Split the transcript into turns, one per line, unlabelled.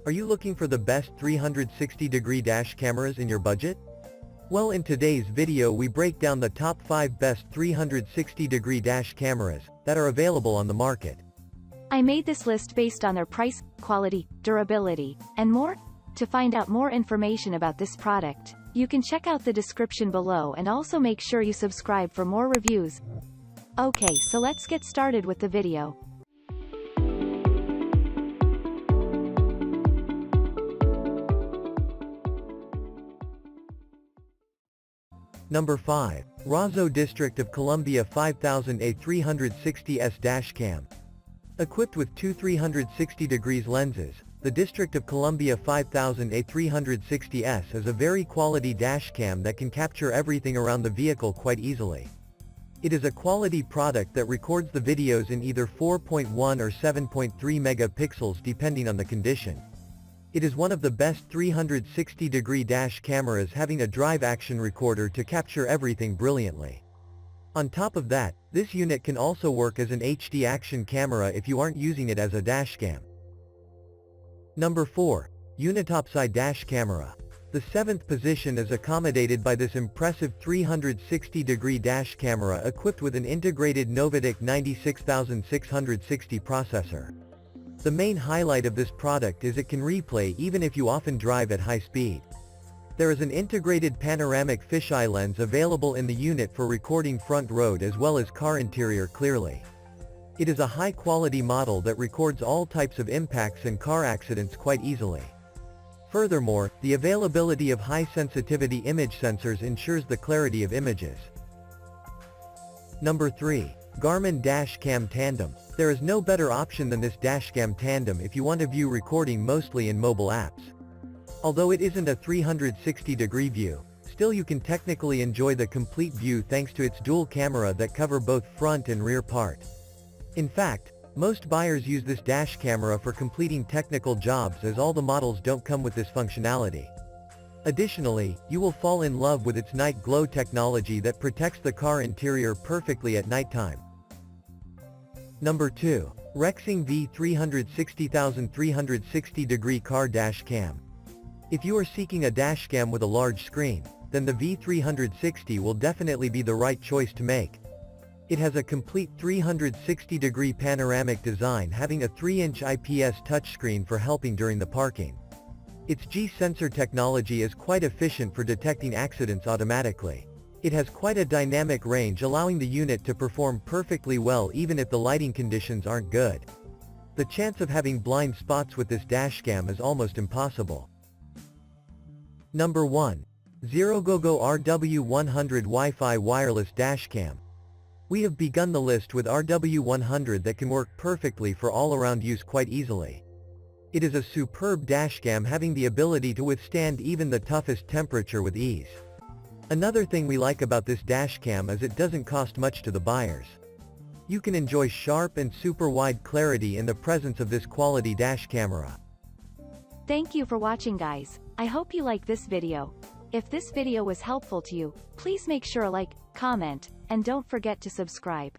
Are you looking for the best 360-degree dash cameras in your budget? Well, in today's video we break down the top 5 best 360-degree dash cameras that are available on the market.
I made this list based on their price, quality, durability, and more. To find out more information about this product, you can check out the description below and also make sure you subscribe for more reviews. Okay, so let's get started with the video.
Number 5. Razo District of Columbia 5000A 360S Dash Cam. Equipped with two 360 degrees lenses, the District of Columbia 5000A 360S is a very quality dash cam that can capture everything around the vehicle quite easily. It is a quality product that records the videos in either 4.1 or 7.3 megapixels depending on the condition. It is one of the best 360-degree dash cameras, having a drive action recorder to capture everything brilliantly. On top of that, this unit can also work as an HD action camera if you aren't using it as a dash cam. Number 4. Unitopsi Dash Camera. The 7th position is accommodated by this impressive 360-degree dash camera equipped with an integrated Novatek 96660 processor. The main highlight of this product is it can replay even if you often drive at high speed. There is an integrated panoramic fisheye lens available in the unit for recording front road as well as car interior clearly. It is a high-quality model that records all types of impacts and car accidents quite easily. Furthermore, the availability of high-sensitivity image sensors ensures the clarity of images. Number 3. Garmin Dash Cam Tandem. There is no better option than this Dash Cam Tandem if you want to view recording mostly in mobile apps. Although it isn't a 360-degree view, still you can technically enjoy the complete view thanks to its dual camera that cover both front and rear part. In fact, most buyers use this dash camera for completing technical jobs as all the models don't come with this functionality. Additionally, you will fall in love with its night glow technology that protects the car interior perfectly at nighttime. Number 2. Rexing V360 360-degree car dash cam. If you are seeking a dash cam with a large screen, then the V360 will definitely be the right choice to make. It has a complete 360-degree panoramic design, having a 3-inch IPS touchscreen for helping during the parking. Its G-sensor technology is quite efficient for detecting accidents automatically. It has quite a dynamic range, allowing the unit to perform perfectly well even if the lighting conditions aren't good. The chance of having blind spots with this dashcam is almost impossible. Number 1. ZeroGogo RW100 Wi-Fi Wireless Dashcam. We have begun the list with RW100 that can work perfectly for all-around use quite easily. It is a superb dashcam, having the ability to withstand even the toughest temperature with ease. Another thing we like about this dashcam is it doesn't cost much to the buyers. You can enjoy sharp and super wide clarity in the presence of this quality dash camera.
Thank you for watching, guys. I hope you like this video. If this video was helpful to you, please make sure to like, comment, and don't forget to subscribe.